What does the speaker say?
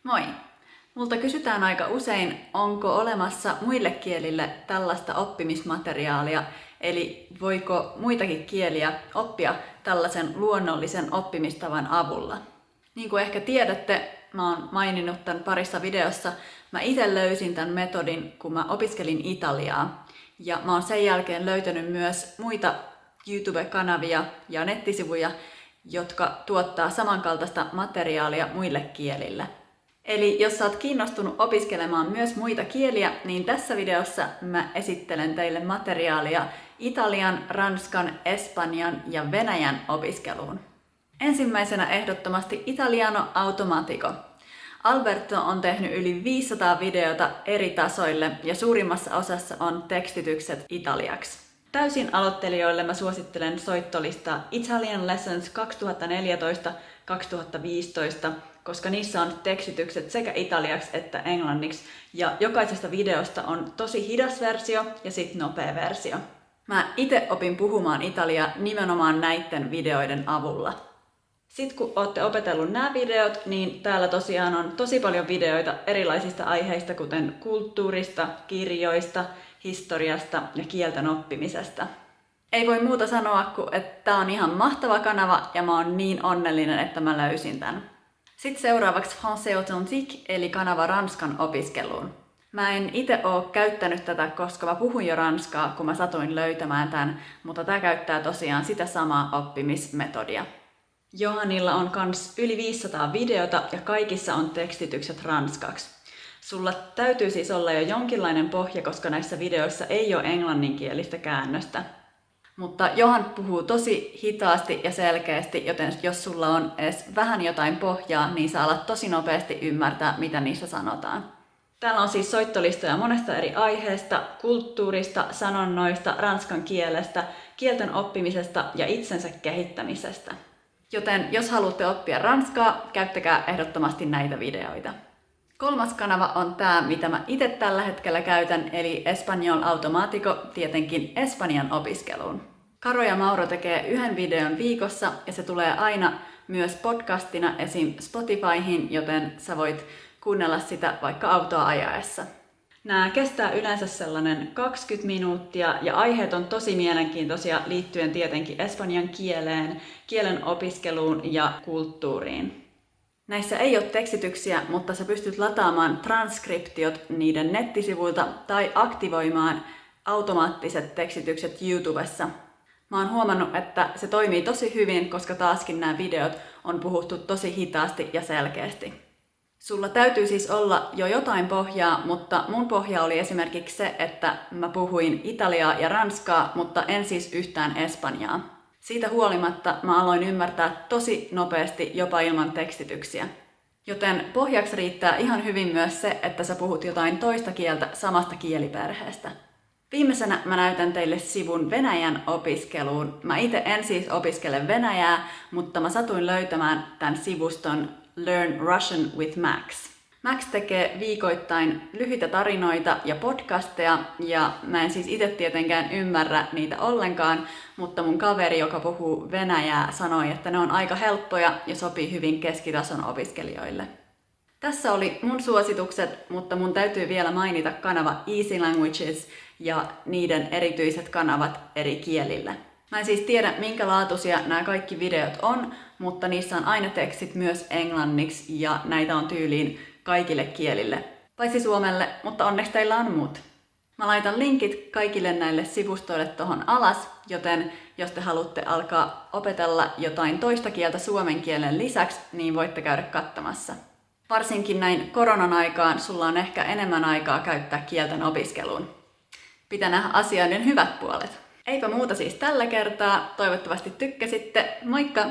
Moi! Multa kysytään aika usein, onko olemassa muille kielille tällaista oppimismateriaalia, eli voiko muitakin kieliä oppia tällaisen luonnollisen oppimistavan avulla. Niin kuin ehkä tiedätte, mä oon maininnut tämän parissa videossa, mä itse löysin tämän metodin, kun mä opiskelin italiaa. Ja mä oon sen jälkeen löytänyt myös muita YouTube-kanavia ja nettisivuja, jotka tuottaa samankaltaista materiaalia muille kielille. Eli jos sä oot kiinnostunut opiskelemaan myös muita kieliä, niin tässä videossa mä esittelen teille materiaalia italian, ranskan, espanjan ja venäjän opiskeluun. Ensimmäisenä ehdottomasti Italiano Automatico. Alberto on tehnyt yli 500 videota eri tasoille ja suurimmassa osassa on tekstitykset italiaksi. Täysin aloittelijoille mä suosittelen soittolistaa Italian Lessons 2014-2015, koska niissä on tekstitykset sekä italiaksi että englanniksi, ja jokaisesta videosta on tosi hidas versio ja sitten nopea versio. Mä itse opin puhumaan italiaa nimenomaan näiden videoiden avulla. Sitten kun olette opetellut nämä videot, niin täällä tosiaan on tosi paljon videoita erilaisista aiheista, kuten kulttuurista, kirjoista, historiasta ja kielten oppimisesta. Ei voi muuta sanoa kuin, että tää on ihan mahtava kanava ja mä oon niin onnellinen, että mä löysin tän. Sitten seuraavaksi Français Authentique, eli kanava ranskan opiskeluun. Mä en itse oo käyttänyt tätä, koska mä puhun jo ranskaa, kun mä satuin löytämään tän, mutta tää käyttää tosiaan sitä samaa oppimismetodia. Johannilla on kans yli 500 videota ja kaikissa on tekstitykset ranskaksi. Sulla täytyy siis olla jo jonkinlainen pohja, koska näissä videoissa ei ole englanninkielistä käännöstä. Mutta Johan puhuu tosi hitaasti ja selkeästi, joten jos sulla on edes vähän jotain pohjaa, niin sä alat tosi nopeasti ymmärtää, mitä niissä sanotaan. Täällä on siis soittolistoja monesta eri aiheesta, kulttuurista, sanonnoista, ranskan kielestä, kielten oppimisesta ja itsensä kehittämisestä. Joten jos haluatte oppia ranskaa, käyttäkää ehdottomasti näitä videoita. Kolmas kanava on tämä, mitä mä itse tällä hetkellä käytän, eli Español Automatico, tietenkin espanjan opiskeluun. Karo ja Mauro tekee yhden videon viikossa ja se tulee aina myös podcastina esim. Spotifyhin, joten sä voit kuunnella sitä vaikka autoa ajaessa. Nämä kestää yleensä sellainen 20 minuuttia ja aiheet on tosi mielenkiintoisia liittyen tietenkin espanjan kieleen, kielen opiskeluun ja kulttuuriin. Näissä ei ole tekstityksiä, mutta sä pystyt lataamaan transkriptiot niiden nettisivuilta tai aktivoimaan automaattiset tekstitykset YouTubessa. Mä oon huomannut, että se toimii tosi hyvin, koska taaskin nämä videot on puhuttu tosi hitaasti ja selkeästi. Sulla täytyy siis olla jo jotain pohjaa, mutta mun pohja oli esimerkiksi se, että mä puhuin italiaa ja ranskaa, mutta en siis yhtään espanjaa. Siitä huolimatta mä aloin ymmärtää tosi nopeasti jopa ilman tekstityksiä. Joten pohjaksi riittää ihan hyvin myös se, että sä puhut jotain toista kieltä samasta kieliperheestä. Viimeisenä mä näytän teille sivun Venäjän opiskeluun. Mä itse en siis opiskele venäjää, mutta mä satuin löytämään tämän sivuston Learn Russian with Max. Max tekee viikoittain lyhyitä tarinoita ja podcasteja, ja mä en siis itse tietenkään ymmärrä niitä ollenkaan, mutta mun kaveri, joka puhuu venäjää, sanoi, että ne on aika helppoja ja sopii hyvin keskitason opiskelijoille. Tässä oli mun suositukset, mutta mun täytyy vielä mainita kanava Easy Languages ja niiden erityiset kanavat eri kielillä. Mä en siis tiedä, minkä laatuisia nämä kaikki videot on, mutta niissä on aina tekstit myös englanniksi ja näitä on tyyliin kaikille kielille. Paitsi suomelle, mutta onneksi teillä on muut. Mä laitan linkit kaikille näille sivustoille tohon alas, joten jos te haluatte alkaa opetella jotain toista kieltä suomen kielen lisäksi, niin voitte käydä katsomassa. Varsinkin näin koronan aikaan sulla on ehkä enemmän aikaa käyttää kielten opiskeluun. Pitää nähdä asioiden hyvät puolet. Eipä muuta siis tällä kertaa. Toivottavasti tykkäsitte. Moikka!